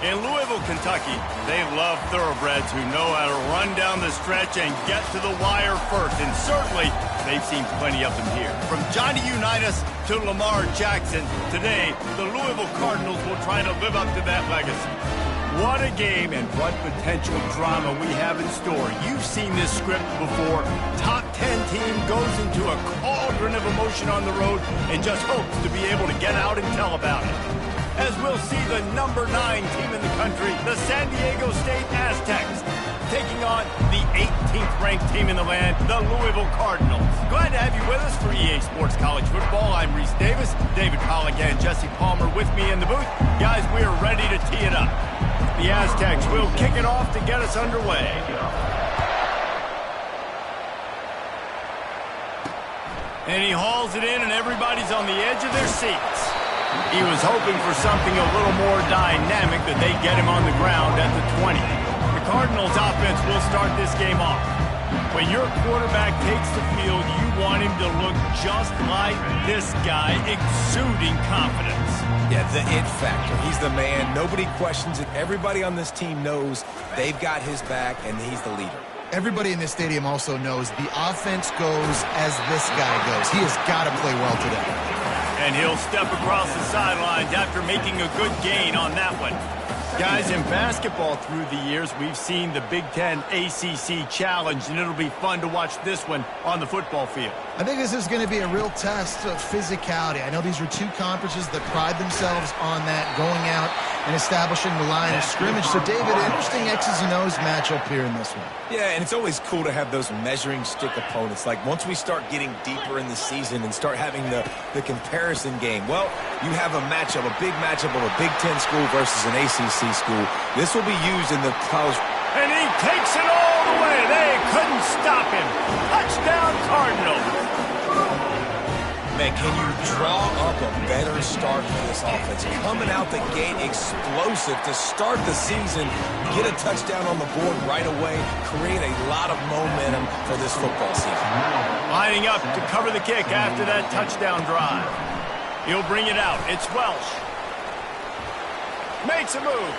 In Louisville, Kentucky, they love thoroughbreds who know how to run down the stretch and get to the wire first. And certainly, they've seen plenty of them here. From Johnny Unitas to Lamar Jackson, today, the Louisville Cardinals will try to live up to that legacy. What a game and what potential drama we have in store. You've seen this script before. Top 10 team goes into a cauldron of emotion on the road and just hopes to be able to get out and tell about it. As we'll see the number 9 team in the country, the San Diego State Aztecs, taking on the 18th ranked team in the land, the Louisville Cardinals. Glad to have you with us for EA Sports College Football. I'm Reese Davis, David Pollack and Jesse Palmer with me in the booth. Guys, we are ready to tee it up. The Aztecs will kick it off to get us underway. And he hauls it in, and everybody's on the edge of their seats. He was hoping for something a little more dynamic, that they get him on the ground at the 20. The Cardinals offense will start this game off. When your quarterback takes the field, you want him to look just like this guy, exuding confidence. Yeah, the it factor. He's the man. Nobody questions it. Everybody on this team knows they've got his back, and he's the leader. Everybody in this stadium also knows the offense goes as this guy goes. He has got to play well today. And he'll step across the sidelines after making a good gain on that one. Guys, in basketball through the years, we've seen the Big Ten ACC Challenge, and it'll be fun to watch this one on the football field. I think this is going to be a real test of physicality. I know these are two conferences that pride themselves on that, going out and establishing the line of scrimmage. So, David, interesting X's and O's matchup here in this one. Yeah, and it's always cool to have those measuring stick opponents. Like, once we start getting deeper in the season and start having the comparison game, well, you have a matchup, a big matchup of a Big Ten school versus an ACC school. This will be used in the college. And he takes it all the way. They couldn't stop him. Touchdown, Cardinals. Man, can you draw up a better start for this offense? Coming out the gate explosive to start the season, get a touchdown on the board right away, create a lot of momentum for this football season. Lining up to cover the kick after that touchdown drive. He'll bring it out. It's Welsh. Makes a move.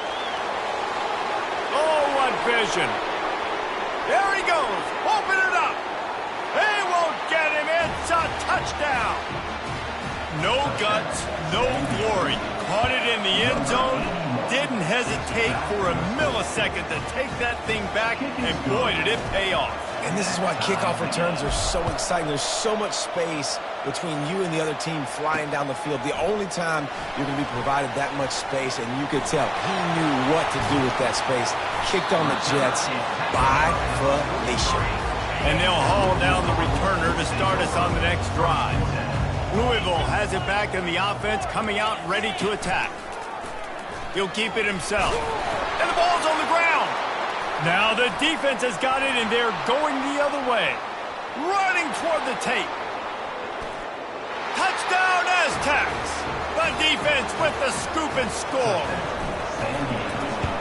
Oh, what vision. There he goes. Open it up. They won't get him. It's a touchdown. No guts, no glory. Caught it in the end zone. Didn't hesitate for a millisecond to take that thing back, and boy, did it pay off. And this is why kickoff returns are so exciting. There's so much space between you and the other team flying down the field. The only time you're going to be provided that much space, and you could tell he knew what to do with that space. Kicked on the Jets by Felicia. And they'll haul down the returner to start us on the next drive. Louisville has it back in the offense, coming out ready to attack. He'll keep it himself. And the ball's on the ground. Now the defense has got it, and they're going the other way. Running toward the tape. Touchdown, Aztecs! The defense with the scoop and score.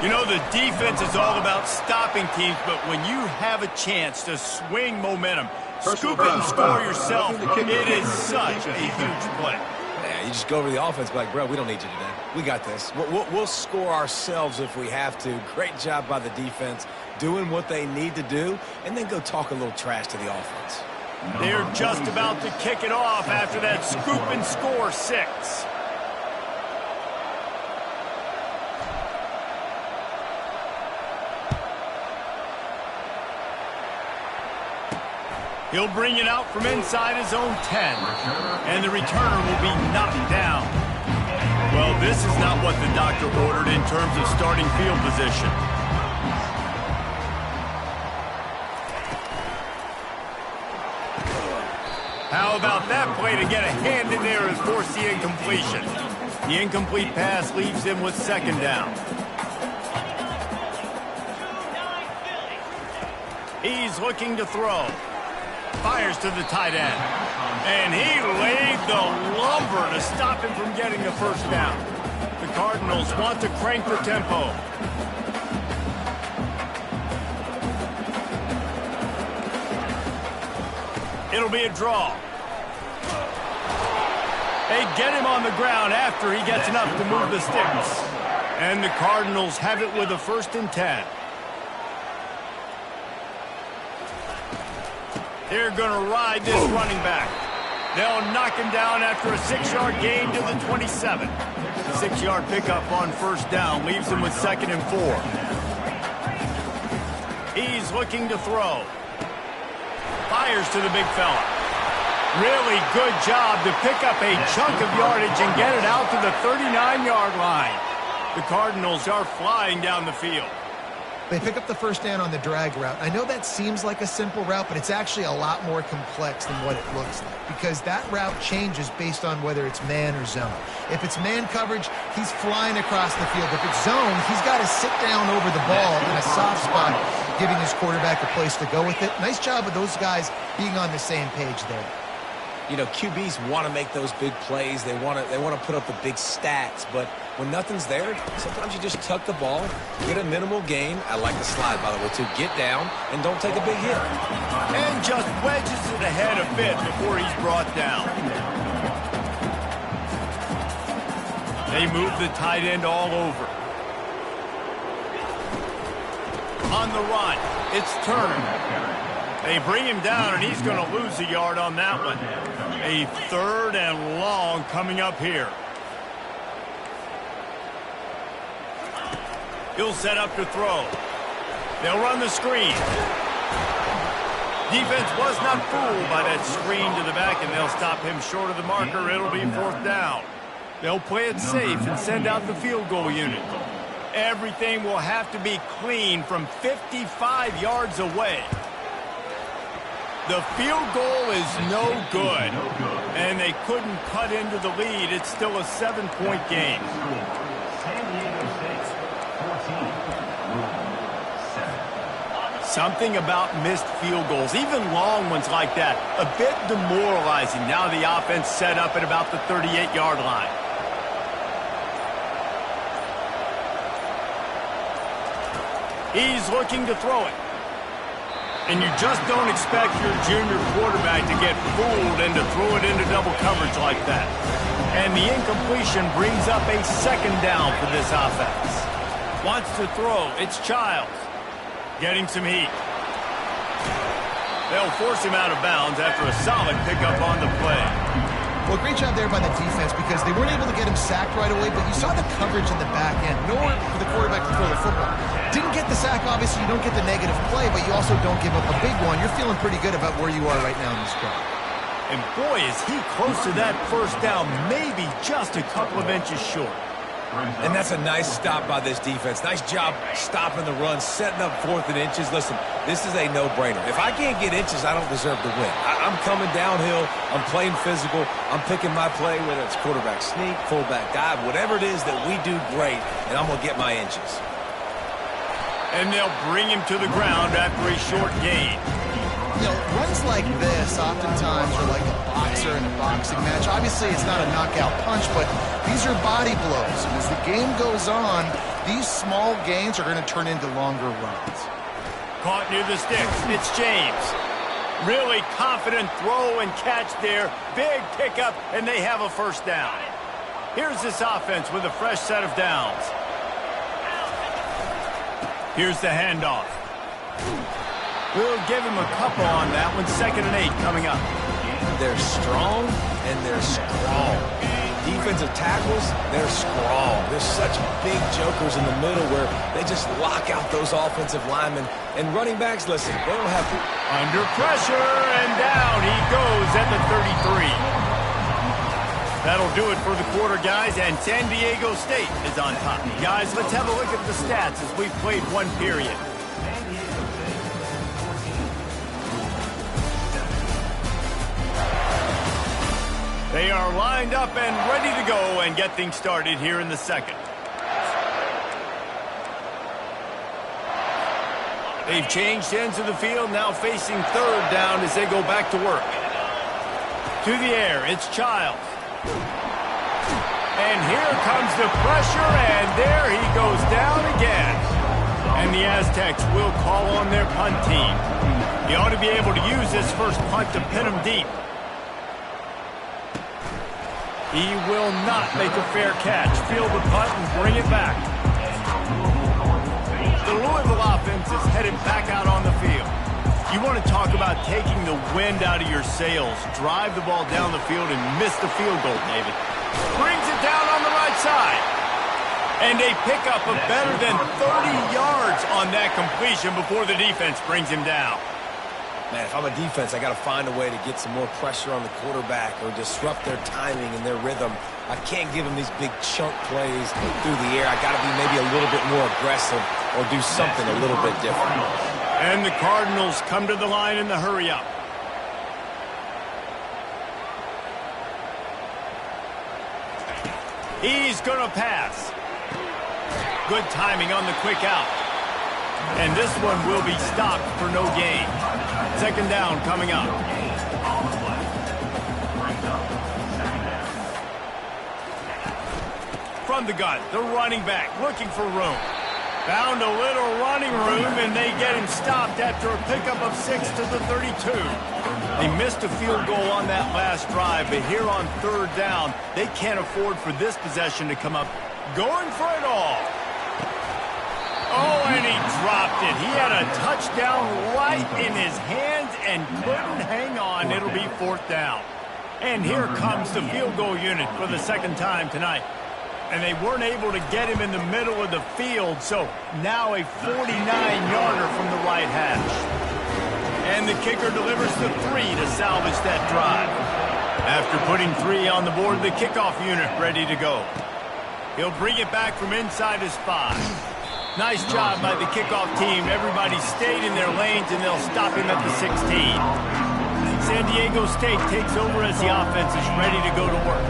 You know, the defense is all about stopping teams, but when you have a chance to swing momentum, scoop it and score yourself, it is such a huge play. Yeah, you just go over to the offense, be like, bro, we don't need you today. We got this. We'll score ourselves if we have to. Great job by the defense, doing what they need to do, and then go talk a little trash to the offense. They're just about to kick it off after that scoop and score 6. He'll bring it out from inside his own 10. And the returner will be knocked down. Well, this is not what the doctor ordered in terms of starting field position. How about that play to get a hand in there and force the incompletion? The incomplete pass leaves him with 2nd down. He's looking to throw. Fires to the tight end. And he laid the lumber to stop him from getting the 1st down. The Cardinals want to crank the tempo. It'll be a draw. They get him on the ground after he gets enough to move the sticks. And the Cardinals have it with a 1st and 10. They're going to ride this running back. They'll knock him down after a 6-yard gain to the 27. 6-yard pickup on 1st down leaves him with 2nd and 4. He's looking to throw. Fires to the big fella. Really good job to pick up a chunk of yardage and get it out to the 39-yard line. The Cardinals are flying down the field. They pick up the 1st down on the drag route. I know that seems like a simple route, but it's actually a lot more complex than what it looks like because that route changes based on whether it's man or zone. If it's man coverage, he's flying across the field. If it's zone, he's got to sit down over the ball in a soft spot, giving his quarterback a place to go with it. Nice job of those guys being on the same page there. You know, QBs want to make those big plays. They want to put up the big stats. But when nothing's there, sometimes you just tuck the ball, get a minimal gain. I like the slide, by the way, to get down and don't take a big hit. And just wedges it ahead a bit before he's brought down. They move the tight end all over. On the run, it's Turner. They bring him down, and he's going to lose a yard on that one. A 3rd and long coming up here. He'll set up to throw. They'll run the screen. Defense was not fooled by that screen to the back, and they'll stop him short of the marker. It'll be 4th down. They'll play it safe and send out the field goal unit. Everything will have to be clean from 55 yards away. The field goal is no good, and they couldn't cut into the lead. It's still a 7-point game. Something about missed field goals, even long ones like that, a bit demoralizing. Now the offense set up at about the 38-yard line. He's looking to throw it. And you just don't expect your junior quarterback to get fooled and to throw it into double coverage like that. And the incompletion brings up a 2nd down for this offense. Wants to throw. It's Childs. Getting some heat. They'll force him out of bounds after a solid pickup on the play. Well, great job there by the defense because they weren't able to get him sacked right away, but you saw the coverage in the back end. Nowhere for the quarterback to throw the football. Didn't get the sack, obviously. You don't get the negative play, but you also don't give up a big one. You're feeling pretty good about where you are right now in this drive. And boy, is he close to that 1st down, maybe just a couple of inches short. And that's a nice stop by this defense. Nice job stopping the run, setting up 4th and inches. Listen, this is a no-brainer. If I can't get inches, I don't deserve to win. I'm coming downhill. I'm playing physical. I'm picking my play, whether it's quarterback sneak, fullback dive, whatever it is that we do great, and I'm going to get my inches. And they'll bring him to the ground after a short gain. You know, runs like this oftentimes are like a boxer in a boxing match. Obviously, it's not a knockout punch, but these are body blows. And as the game goes on, these small gains are going to turn into longer runs. Caught near the sticks. It's James. Really confident throw and catch there. Big pickup, and they have a 1st down. Here's this offense with a fresh set of downs. Here's the handoff. We'll give him a couple on that one. 2nd and 8 coming up. They're strong and they're scrawl. Defensive tackles, they're scrawl. There's such big jokers in the middle where they just lock out those offensive linemen. And running backs, listen, they don't have to. Under pressure, and down he goes at the 33. That'll do it for the quarter, guys, and San Diego State is on top. Guys, let's have a look at the stats as we've played one period. They are lined up and ready to go and get things started here in the 2nd. They've changed ends of the field, now facing 3rd down as they go back to work. To the air, it's Childs. And here comes the pressure, and there he goes down again. And the Aztecs will call on their punt team. He ought to be able to use this first punt to pin him deep. He will not make a fair catch. Field the punt and bring it back. the Louisville offense is headed back out on the field. You want to talk about taking the wind out of your sails. Drive the ball down the field and miss the field goal, David. Brings it down on the right side. And they pick up a better than 30 yards on that completion before the defense brings him down. Man, if I'm a defense, I got to find a way to get some more pressure on the quarterback or disrupt their timing and their rhythm. I can't give them these big chunk plays through the air. I got to be maybe a little bit more aggressive or do something a little bit different. And the Cardinals come to the line in the hurry-up. He's going to pass. Good timing on the quick out. And this one will be stopped for no gain. Second down coming up. From the gun, the running back looking for room. Found a little running room, and they get him stopped after a pickup of 6 to the 32. They missed a field goal on that last drive, but here on third down, they can't afford for this possession to come up going for it all. Oh, and he dropped it. He had a touchdown right in his hands and couldn't hang on. It'll be fourth down. And here comes the field goal unit for the second time tonight. And they weren't able to get him in the middle of the field, so now a 49-yarder from the right hash. And the kicker delivers the 3 to salvage that drive. After putting 3 on the board, the kickoff unit ready to go. He'll bring it back from inside his 5. Nice job by the kickoff team. Everybody stayed in their lanes, and they'll stop him at the 16. San Diego State takes over as the offense is ready to go to work.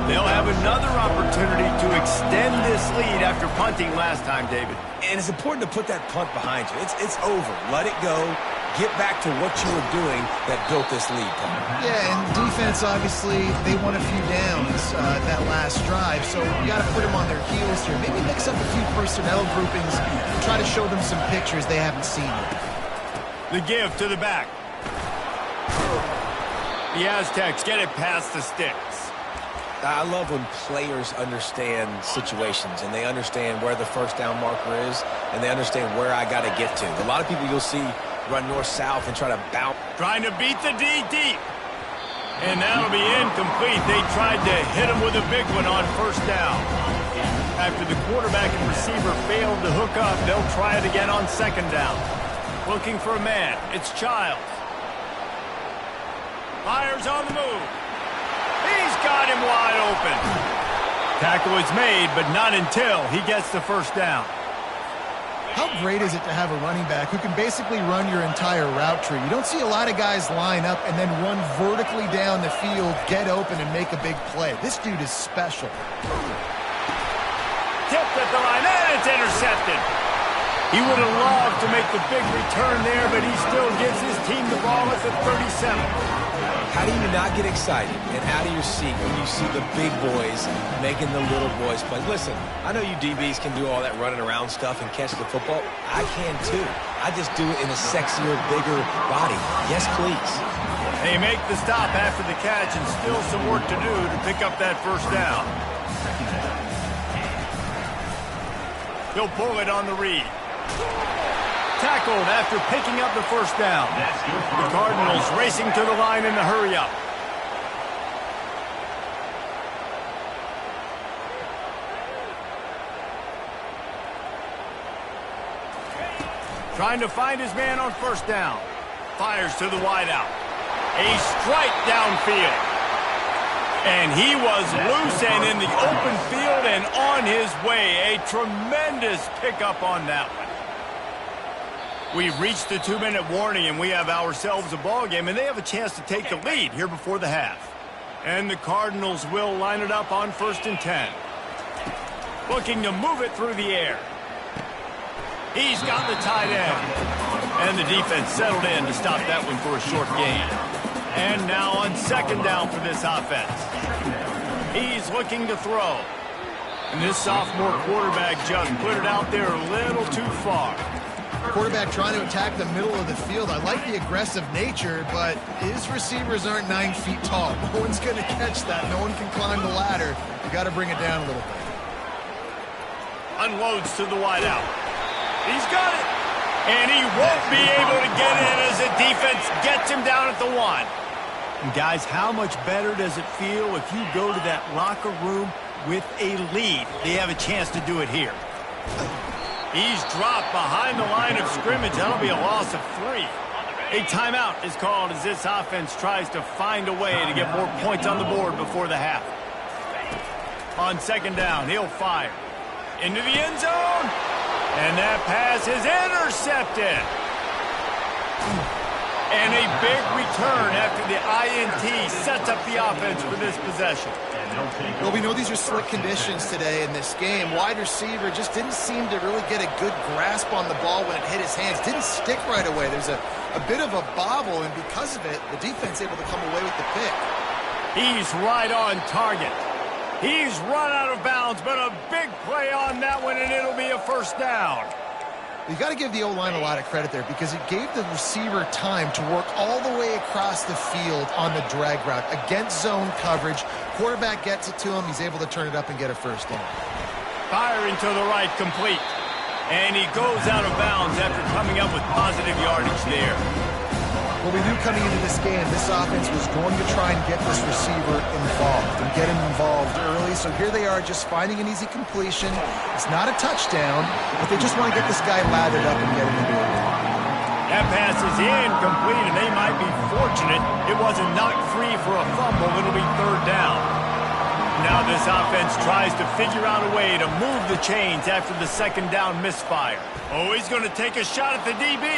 They'll have another opportunity to extend this lead after punting last time, David. And it's important to put that punt behind you. It's over. Let it go. Get back to what you were doing that built this lead, Paul. Yeah, and defense, obviously, they won a few downs that last drive, so you got to put them on their heels here. Maybe mix up a few personnel groupings and try to show them some pictures they haven't seen yet. The give to the back. The Aztecs get it past the sticks. I love when players understand situations and they understand where the first down marker is and they understand where I got to get to. A lot of people you'll see run north-south and try to bounce. Trying to beat the D deep. And that'll be incomplete. They tried to hit him with a big one on first down. After the quarterback and receiver failed to hook up, they'll try it again on second down. Looking for a man. It's Childs. Fires on the move. He's got him wide open. Tackle is made, but not until he gets the first down. How great is it to have a running back who can basically run your entire route tree? You don't see a lot of guys line up and then run vertically down the field, get open, and make a big play. This dude is special. Tipped at the line, and it's intercepted. He would have loved to make the big return there, but he still gives his team the ball at the 37. How do you not get excited and out of your seat when you see the big boys making the little boys play? Listen, I know you DBs can do all that running around stuff and catch the football. I can too. I just do it in a sexier, bigger body. Yes, please. They make the stop after the catch and still some work to do to pick up that first down. He'll pull it on the read. Tackled after picking up the first down. The Cardinals racing to the line in the hurry-up. Trying to find his man on first down. Fires to the wideout. A strike downfield. And he was loose and in the open field and on his way. A tremendous pickup on that one. We've reached the 2-minute warning, and we have ourselves a ball game, and they have a chance to take the lead here before the half. And the Cardinals will line it up on 1st and 10. Looking to move it through the air. He's got the tight end. And the defense settled in to stop that one for a short gain. And now on second down for this offense. He's looking to throw. And this sophomore quarterback just put it out there a little too far. Quarterback trying to attack the middle of the field. I like the aggressive nature, but his receivers aren't 9 feet tall. No one's going to catch that. No one can climb the ladder. You got to bring it down a little bit. Unloads to the wideout. He's got it. And he won't be able to get in as the defense gets him down at the 1. And guys, how much better does it feel if you go to that locker room with a lead? They have a chance to do it here. He's dropped behind the line of scrimmage. That'll be a loss of 3. A timeout is called as this offense tries to find a way to get more points on the board before the half. On second down, he'll fire. Into the end zone. And that pass is intercepted. And a big return after the INT sets up the offense for this possession. Well, we know these are slick conditions today in this game. Wide receiver just didn't seem to really get a good grasp on the ball when it hit his hands. Didn't stick right away. There's a bit of a bobble, and because of it, the defense able to come away with the pick. He's right on target. He's run out of bounds, but a big play on that one, and it'll be a first down. You got to give the O-line a lot of credit there because it gave the receiver time to work all the way across the field on the drag route against zone coverage. Quarterback gets it to him. He's able to turn it up and get a first down. Firing to the right, complete. And he goes out of bounds after coming up with positive yardage there. Well, we knew coming into this game, this offense was going to try and get this receiver involved and get him involved early. So here they are just finding an easy completion. It's not a touchdown, but they just want to get this guy lathered up and get him into it. That pass is incomplete, and they might be fortunate it wasn't knocked free for a fumble. It'll be third down. Now this offense tries to figure out a way to move the chains after the second down misfire. Oh, he's going to take a shot at the DB.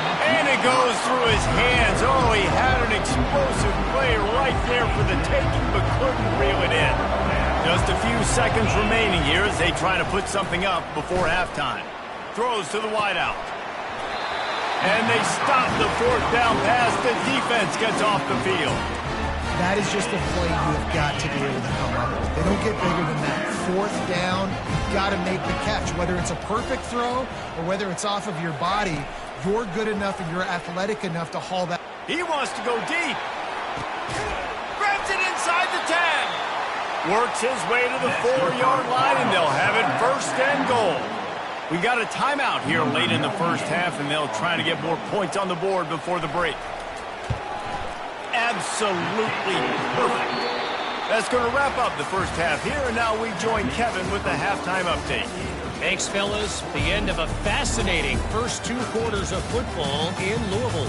And it goes through his hands. Oh, he had an explosive play right there for the taking, but couldn't reel it in. Just a few seconds remaining here as they try to put something up before halftime. Throws to the wideout. And they stop the fourth down pass. The defense gets off the field. That is just a play you have got to be able to come up with. They don't get bigger than that. Fourth down, you've got to make the catch. Whether it's a perfect throw or whether it's off of your body, you're good enough and you're athletic enough to haul that. He wants to go deep. Grabs it inside the 10. Works his way to the 4-yard line, and they'll have it first and goal. We got a timeout here late in the first half, and they'll try to get more points on the board before the break. Absolutely perfect. That's going to wrap up the first half here, and now we join Kevin with the halftime update. Thanks, fellas. The end of a fascinating first 2 quarters of football in Louisville.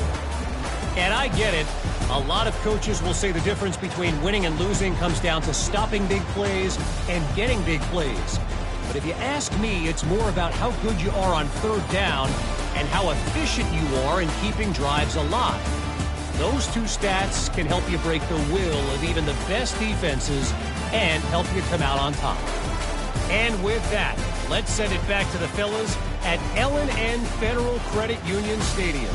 And I get it. A lot of coaches will say the difference between winning and losing comes down to stopping big plays and getting big plays. But if you ask me, it's more about how good you are on third down and how efficient you are in keeping drives alive. Those 2 stats can help you break the will of even the best defenses and help you come out on top. And with that, let's send it back to the fellas at L&N Federal Credit Union Stadium.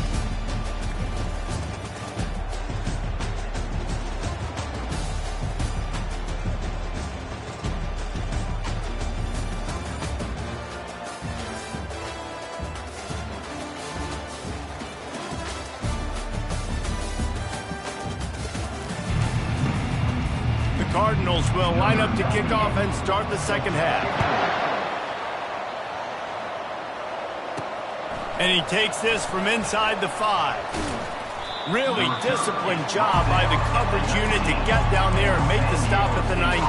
Cardinals will line up to kick off and start the second half. And he takes this from inside the 5. Really disciplined job by the coverage unit to get down there and make the stop at the 19.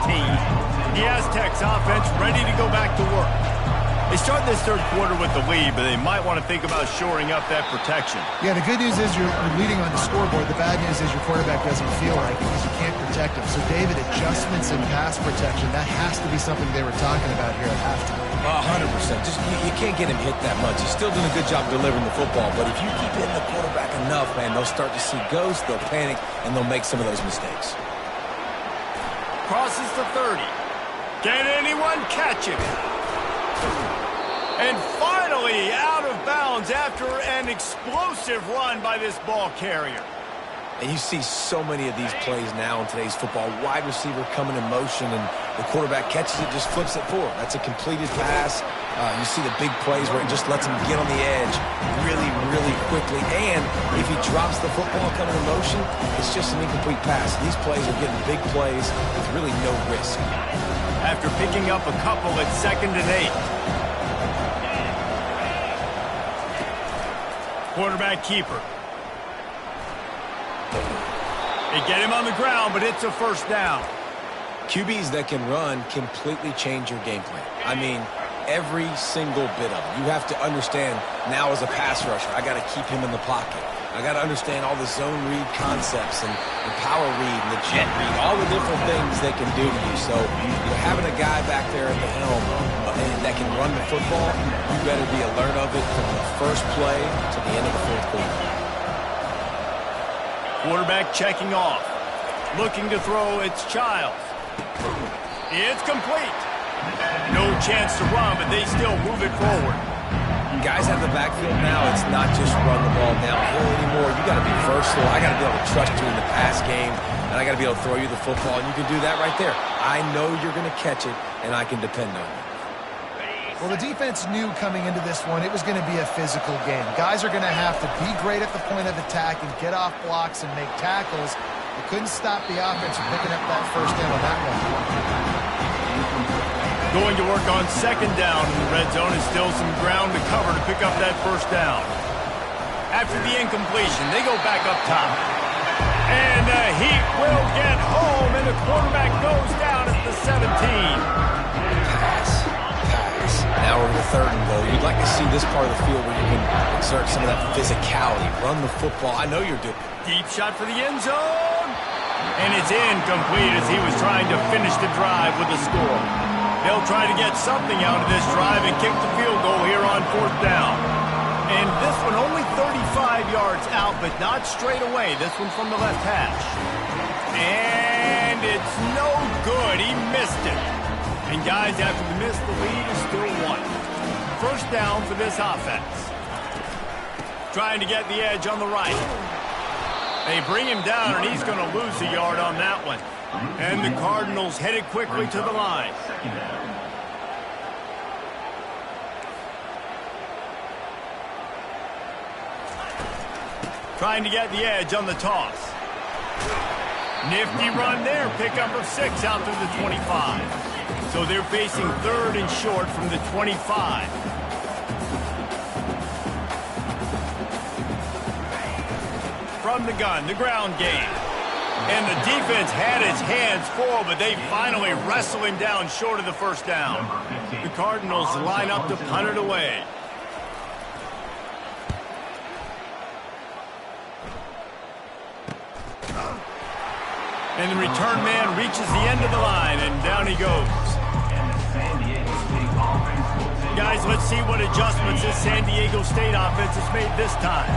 The Aztecs offense ready to go back to work. They start this third quarter with the lead, but they might want to think about shoring up that protection. Yeah, the good news is you're leading on the scoreboard. The bad news is your quarterback doesn't feel like it because you can't protect him. So, David, adjustments in pass protection, that has to be something they were talking about here at halftime. 100%. Just you can't get him hit that much. He's still doing a good job delivering the football, but if you keep hitting the quarterback enough, man, they'll start to see ghosts, they'll panic, and they'll make some of those mistakes. Crosses the 30. Can anyone catch him? And finally out of bounds after an explosive run by this ball carrier. And you see so many of these plays now in today's football. Wide receiver coming in motion, and the quarterback catches it, just flips it forward. That's a completed pass. You see the big plays where it just lets him get on the edge really, really quickly. And if he drops the football coming in motion, it's just an incomplete pass. These plays are getting big plays with really no risk. After picking up a couple at 2nd and 8. Quarterback keeper. They get him on the ground, but it's a first down. QBs that can run completely change your game plan. I mean, every single bit of it. You have to understand now as a pass rusher, I got to keep him in the pocket. I got to understand all the zone read concepts and the power read and the jet read, all the different things they can do to you. So having a guy back there at the helm that can run the football, you better be alert of it from the first play to the end of the fourth quarter. Quarterback checking off. Looking to throw, it's Childs. It's complete. No chance to run, but they still move it forward. Guys have the backfield now. It's not just run the ball downhill anymore. You got to be versatile. I got to be able to trust you in the pass game, and I got to be able to throw you the football, and you can do that right there. I know you're going to catch it, and I can depend on you. Well, the defense knew coming into this one it was going to be a physical game. Guys are going to have to be great at the point of attack and get off blocks and make tackles. They couldn't stop the offense from picking up that first down on that one. Going to work on second down in the red zone, and still some ground to cover to pick up that first down. After the incompletion, they go back up top. And the Heat will get home, and the quarterback goes down at the 17. Pass. Now we're in the third and goal. You'd like to see this part of the field where you can exert some of that physicality, run the football. I know you're doing. Deep shot for the end zone. And it's incomplete as he was trying to finish the drive with a score. They'll try to get something out of this drive and kick the field goal here on fourth down. And this one only 35 yards out, but not straight away. This one from the left hash. And it's no good. He missed it. And guys, after the miss, the lead is still one. First down for this offense. Trying to get the edge on the right. They bring him down, and he's going to lose a yard on that one. And the Cardinals headed quickly to the line. Trying to get the edge on the toss. Nifty run there. Pickup of 6 out to the 25. So they're facing third and short from the 25. From the gun, the ground game. And the defense had its hands full, but they finally wrestle him down short of the first down. The Cardinals line up to punt it away. And the return man reaches the end of the line, and down he goes. Guys, let's see what adjustments this San Diego State offense has made this time.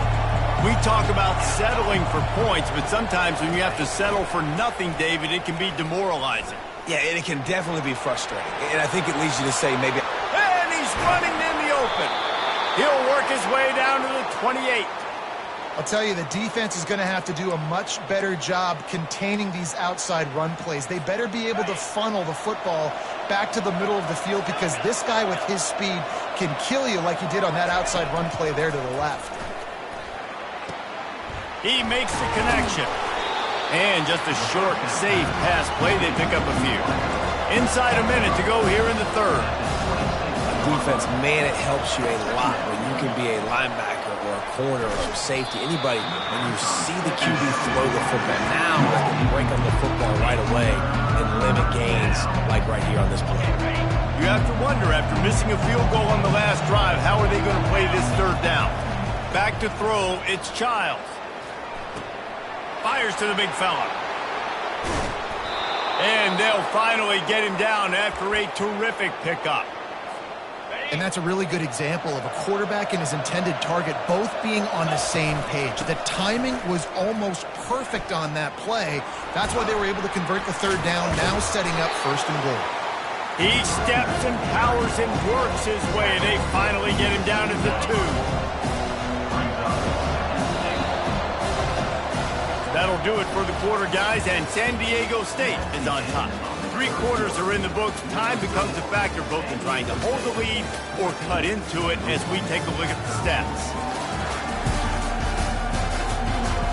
We talk about settling for points, but sometimes when you have to settle for nothing, David, it can be demoralizing. Yeah, and it can definitely be frustrating. And I think it leads you to say maybe... And he's running in the open. He'll work his way down to the 28. I'll tell you, the defense is going to have to do a much better job containing these outside run plays. They better be able to funnel the football back to the middle of the field, because this guy with his speed can kill you like he did on that outside run play there to the left. He makes the connection. And just a short, safe pass play. They pick up a few. Inside a minute to go here in the third. Defense, man, it helps you a lot when you can be a linebacker or a corner or a safety, anybody, when you see the QB throw the football. Now I can break on the football right away and limit gains like right here on this play. You have to wonder, after missing a field goal on the last drive, how are they going to play this third down? Back to throw, it's Childs. Fires to the big fella. And they'll finally get him down after a terrific pickup. And that's a really good example of a quarterback and his intended target both being on the same page. The timing was almost perfect on that play. That's why they were able to convert the third down, now setting up first and goal. He steps and powers and works his way. They finally get him down to the 2. That'll do it for the quarter, guys, and San Diego State is on top. 3 quarters are in the books. Time becomes a factor both in trying to hold the lead or cut into it as we take a look at the stats.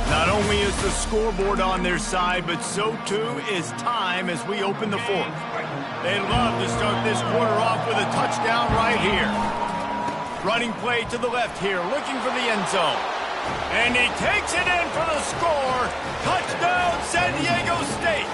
Not only is the scoreboard on their side, but so too is time as we open the fourth. They love to start this quarter off with a touchdown right here. Running play to the left here, looking for the end zone. And he takes it in for the score. Touchdown, San Diego State.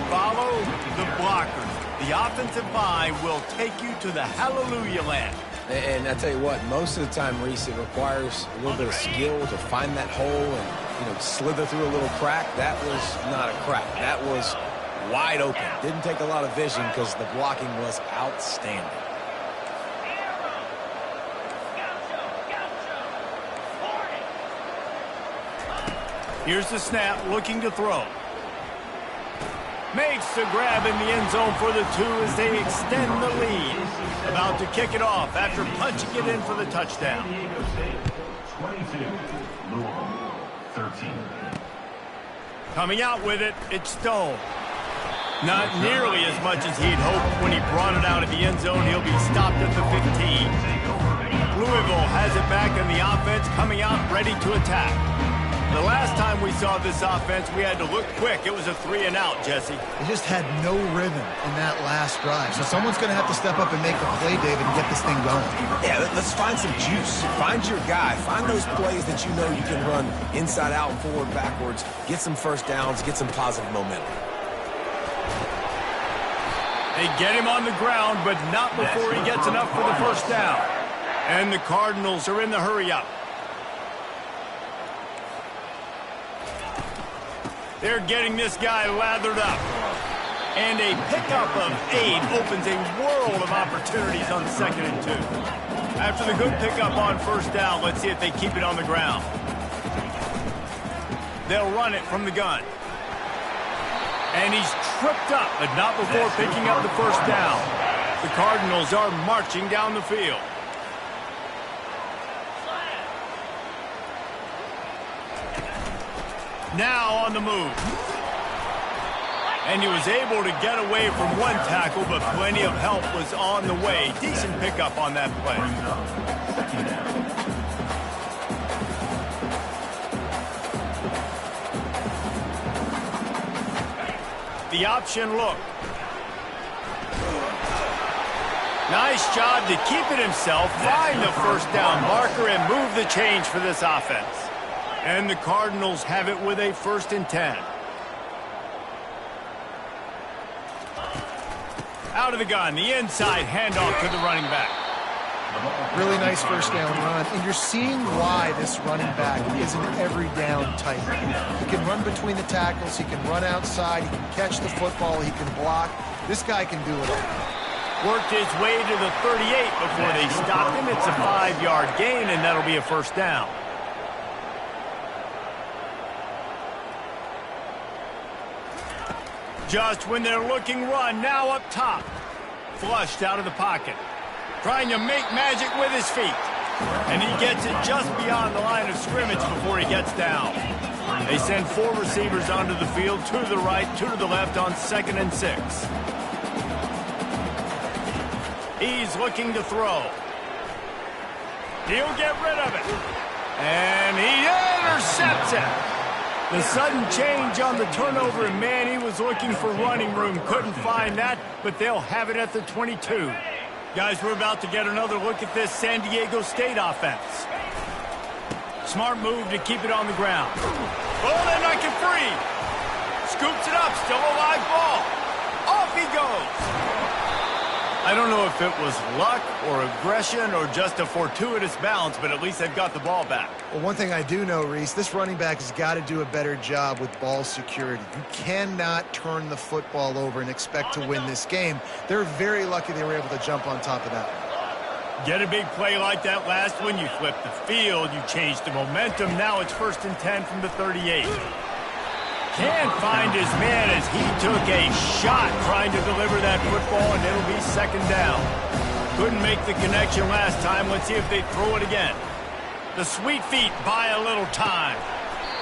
Follow the blockers. The offensive line will take you to the hallelujah land. And I tell you what, most of the time, Reese, it requires a little bit of skill to find that hole and, slither through a little crack. That was not a crack. That was wide open. Didn't take a lot of vision because the blocking was outstanding. Here's the snap, looking to throw. Makes the grab in the end zone for the 2 as they extend the lead. About to kick it off after punching it in for the touchdown. 22, Louisville, 13. Coming out with it, it's Stone. Not nearly as much as he'd hoped when he brought it out of the end zone. He'll be stopped at the 15. Louisville has it back in the offense, coming out ready to attack. The last time we saw this offense, we had to look quick. It was a 3-and-out, Jesse. They just had no rhythm in that last drive. So someone's going to have to step up and make a play, David, and get this thing going. Yeah, let's find some juice. Find your guy. Find those plays that you know you can run inside out, forward, backwards. Get some first downs. Get some positive momentum. They get him on the ground, but not before he gets enough for the first down. And the Cardinals are in the hurry-up. They're getting this guy lathered up. And a pickup of 8 opens a world of opportunities on 2nd and 2. After the good pickup on first down, let's see if they keep it on the ground. They'll run it from the gun. And he's tripped up, but not before picking up the first down. The Cardinals are marching down the field. Now on the move. And he was able to get away from one tackle, but plenty of help was on the way. Decent pickup on that play. The option look. Nice job to keep it himself, find the first down marker, and move the change for this offense. And the Cardinals have it with a 1st and 10. Out of the gun, the inside handoff to the running back. Really nice first down run. And you're seeing why this running back is an every down type. He can run between the tackles. He can run outside. He can catch the football. He can block. This guy can do it all. Worked his way to the 38 before they stopped him. It's a 5-yard gain, and that'll be a first down. Just when they're looking run, now up top. Flushed out of the pocket. Trying to make magic with his feet. And he gets it just beyond the line of scrimmage before he gets down. They send 4 receivers onto the field, 2 to the right, 2 to the left on 2nd and 6. He's looking to throw. He'll get rid of it. And he intercepts it. The sudden change on the turnover, and man, he was looking for running room. Couldn't find that, but they'll have it at the 22. Guys, we're about to get another look at this San Diego State offense. Smart move to keep it on the ground. Oh, they're not get free. Scoops it up, still a live ball. Off he goes. I don't know if it was luck or aggression or just a fortuitous bounce, but at least they've got the ball back. Well, one thing I do know, Reese, this running back has got to do a better job with ball security. You cannot turn the football over and expect to win this game. They're very lucky they were able to jump on top of that one. Get a big play like that last one, you flip the field, you change the momentum. Now it's 1st and 10 from the 38. Can't find his man as he took a shot trying to deliver that football, and it'll be 2nd down. Couldn't make the connection last time. Let's see if they throw it again. The sweet feet buy a little time.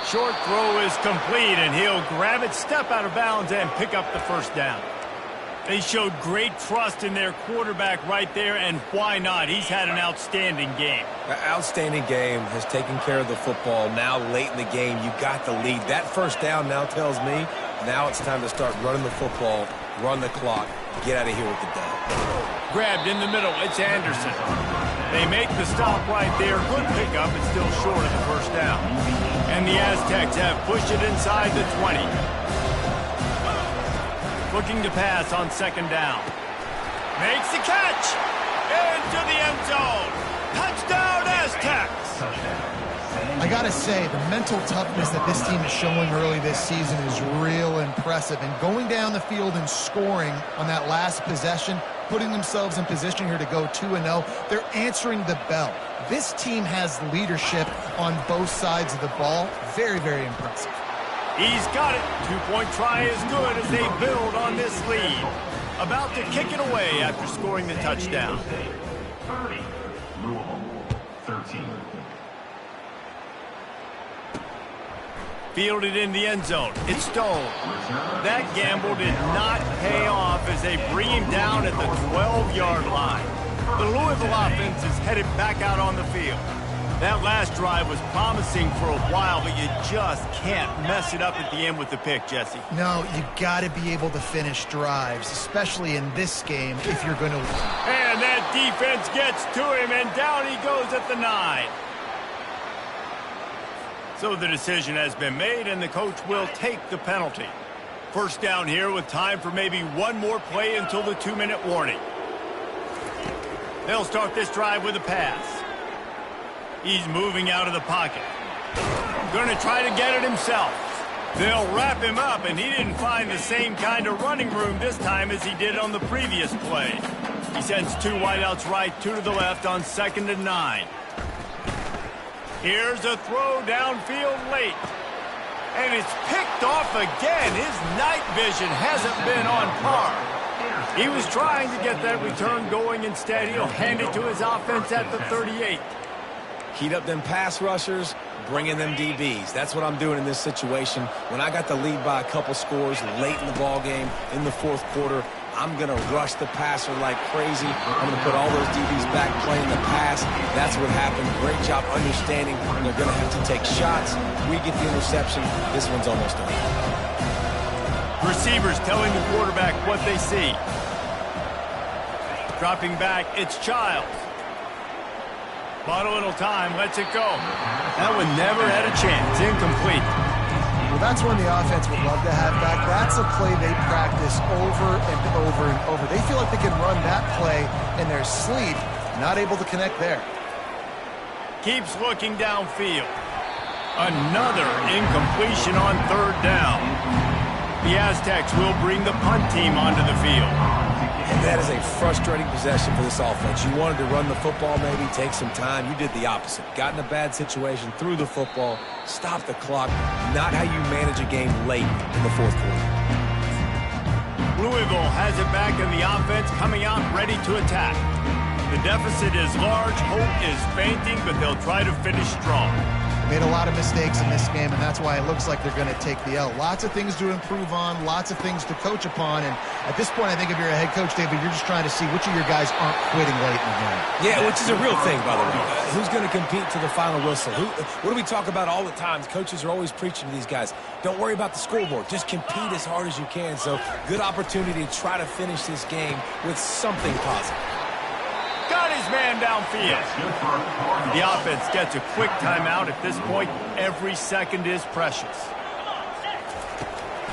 Short throw is complete, and he'll grab it, step out of bounds, and pick up the first down. They showed great trust in their quarterback right there, and why not? He's had an outstanding game. An outstanding game, has taken care of the football. Now late in the game, you got the lead. That first down now tells me Now it's time to start running the football, run the clock, get out of here with the dub. Grabbed in the middle. It's Anderson. They make the stop right there. Good pickup, but still short of the first down. And the Aztecs have pushed it inside the 20. Looking to pass on second down. Makes the catch. Into the end zone. Touchdown, Aztecs. I got to say, the mental toughness that this team is showing early this season is real impressive. And going down the field and scoring on that last possession, putting themselves in position here to go 2-0, they're answering the bell. This team has leadership on both sides of the ball. Very, very impressive. He's got it. Two-point try is good as they build on this lead. About to kick it away after scoring the touchdown. 30. Louisville, 13. Fielded in the end zone. It's Stone. That gamble did not pay off as they bring him down at the 12-yard line. The Louisville offense is headed back out on the field. That last drive was promising for a while, but you just can't mess it up at the end with the pick, Jesse. No, you got to be able to finish drives, especially in this game if you're going to win. And that defense gets to him, and down he goes at the 9. So the decision has been made, and the coach will take the penalty. First down here with time for maybe one more play until the 2-minute warning. They'll start this drive with a pass. He's moving out of the pocket. Going to try to get it himself. They'll wrap him up, and he didn't find the same kind of running room this time as he did on the previous play. He sends 2 wideouts right, 2 to the left on 2nd and 9. Here's a throw downfield late. And it's picked off again. His night vision hasn't been on par. He was trying to get that return going. Instead, he'll hand it to his offense at the 38. Heat up them pass rushers, bring in them DBs. That's what I'm doing in this situation. When I got the lead by a couple scores late in the ball game, in the fourth quarter, I'm going to rush the passer like crazy. I'm going to put all those DBs back playing the pass. That's what happened. Great job understanding. They're going to have to take shots. We get the interception. This one's almost done. Receivers telling the quarterback what they see. Dropping back, it's Childs. Bought a little time, lets it go. That one never had a chance. Incomplete. Well, that's one the offense would love to have back. That's a play they practice over and over and over. They feel like they can run that play in their sleep. Not able to connect there. Keeps looking downfield. Another incompletion on 3rd down. The Aztecs will bring the punt team onto the field. And that is a frustrating possession for this offense. You wanted to run the football, maybe take some time. You did the opposite. Got in a bad situation, threw the football, stopped the clock. Not how you manage a game late in the fourth quarter. Louisville has it back in the offense, coming out ready to attack. The deficit is large, hope is fainting, but they'll try to finish strong. Made a lot of mistakes in this game, and that's why it looks like they're going to take the L. Lots of things to improve on, lots of things to coach upon, and at this point, I think if you're a head coach, David, you're just trying to see which of your guys aren't quitting late in the game. Yeah, which is a real thing, by the way. Who's going to compete to the final whistle? What do we talk about all the time? Coaches are always preaching to these guys. Don't worry about the scoreboard. Just compete as hard as you can. So, good opportunity to try to finish this game with something positive. Got his man downfield. The offense gets a quick timeout. At this point, every second is precious.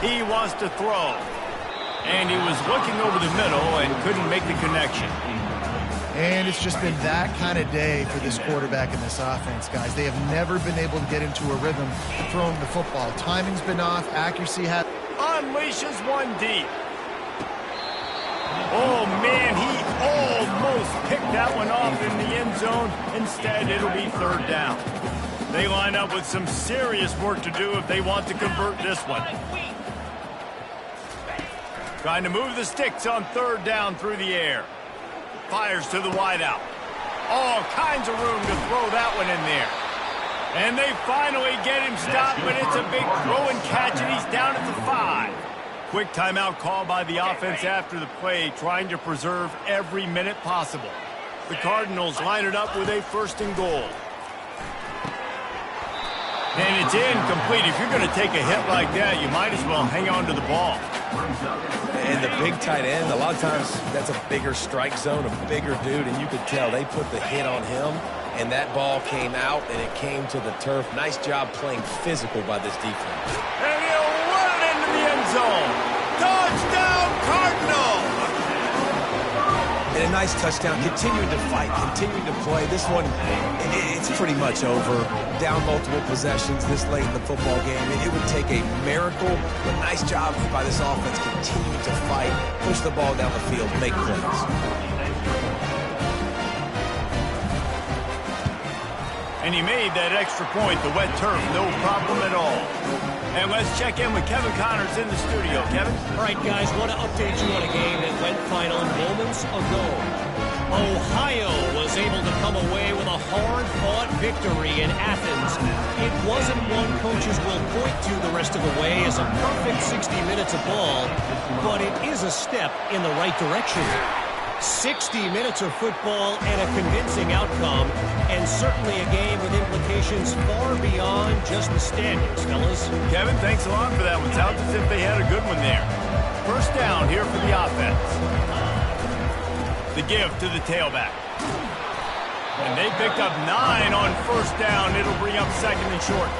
He wants to throw. And he was looking over the middle and couldn't make the connection. And it's just been that kind of day for this quarterback and this offense, guys. They have never been able to get into a rhythm throwing the football. Timing's been off. Accuracy has... Unleashes one deep. Oh, man, he almost picked that one off in the end zone. Instead, it'll be 3rd down. They line up with some serious work to do if they want to convert this one. Trying to move the sticks on 3rd down through the air. Fires to the wideout. All kinds of room to throw that one in there. And they finally get him stopped, but it's a big throw and catch, and he's down at the 5. Quick timeout call by the offense after the play, trying to preserve every minute possible. The Cardinals line it up with a 1st and goal. And it's incomplete. If you're going to take a hit like that, you might as well hang on to the ball. And the big tight end, a lot of times that's a bigger strike zone, a bigger dude, and you could tell they put the hit on him, and that ball came out, and it came to the turf. Nice job playing physical by this defense. And he'll run it into the end zone. Touchdown, Cardinals! And a nice touchdown, continuing to fight, continuing to play. This one, it's pretty much over. Down multiple possessions this late in the football game. It would take a miracle, but nice job by this offense continuing to fight, push the ball down the field, make plays. And he made that extra point, the wet turf, no problem at all. And let's check in with Kevin Connors in the studio. Kevin? All right, guys, want to update you on a game that went final moments ago. Ohio was able to come away with a hard-fought victory in Athens. It wasn't one coaches will point to the rest of the way as a perfect 60 minutes of ball, but it is a step in the right direction. 60 minutes of football and a convincing outcome, and certainly a game with implications far beyond just the standings, fellas. Kevin, thanks a lot for that one. Sounds as if they had a good one there. First down here for the offense. The give to the tailback. And they picked up 9 on first down. It'll bring up second and short.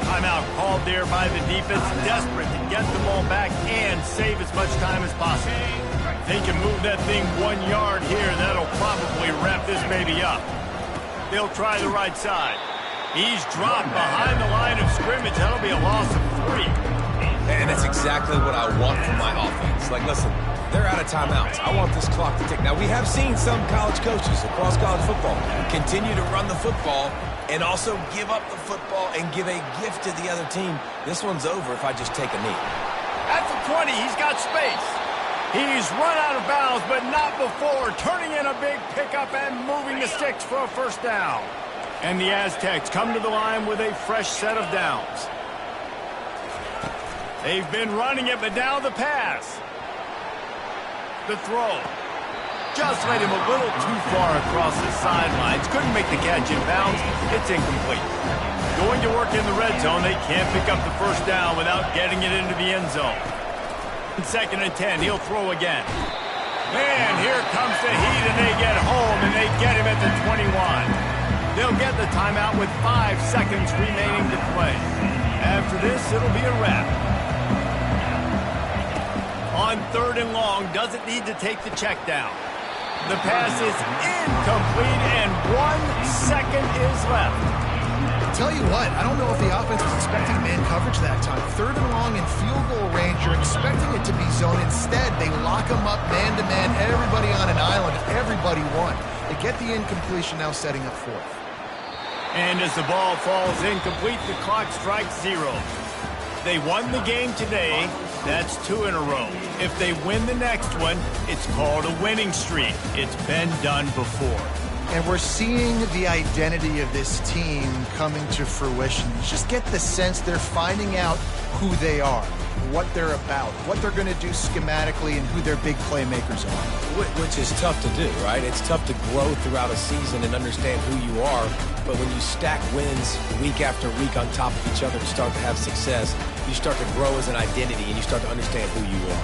Timeout called there by the defense, desperate to get the ball back and save as much time as possible. They can move that thing 1 yard here. That'll probably wrap this baby up. They'll try the right side. He's dropped behind the line of scrimmage. That'll be a loss of 3. And that's exactly what I want from my offense. Like, listen, they're out of timeouts. I want this clock to tick. Now, we have seen some college coaches across college football continue to run the football and also give up the football and give a gift to the other team. This one's over if I just take a knee. At the 20, he's got space. He's run out of bounds, but not before turning in a big pickup and moving the sticks for a first down. And the Aztecs come to the line with a fresh set of downs. They've been running it, but now the pass. The throw. Just led him a little too far across the sidelines. Couldn't make the catch in bounds. It's incomplete. Going to work in the red zone. They can't pick up the first down without getting it into the end zone. Second and 10, he'll throw again. Man, here comes the heat, and they get home, and they get him at the 21. They'll get the timeout with 5 seconds remaining to play. After this, it'll be a wrap. On third and long, doesn't need to take the check down. The pass is incomplete, and 1 second is left. Tell you what, I don't know if the offense was expecting man coverage that time. Third and long in field goal range, you're expecting it to be zone. Instead, they lock them up man-to-man, everybody on an island, everybody won. They get the incompletion, now setting up fourth. And as the ball falls incomplete, the clock strikes 0. They won the game today. That's 2 in a row. If they win the next one, it's called a winning streak. It's been done before. And we're seeing the identity of this team coming to fruition. You just get the sense they're finding out who they are, what they're about, what they're going to do schematically, and who their big playmakers are. Which is tough to do, right? It's tough to grow throughout a season and understand who you are. But when you stack wins week after week on top of each other to start to have success, you start to grow as an identity and you start to understand who you are.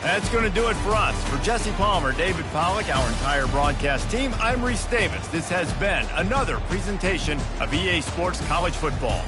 That's going to do it for us. For Jesse Palmer, David Pollack, our entire broadcast team, I'm Reese Davis. This has been another presentation of EA Sports College Football.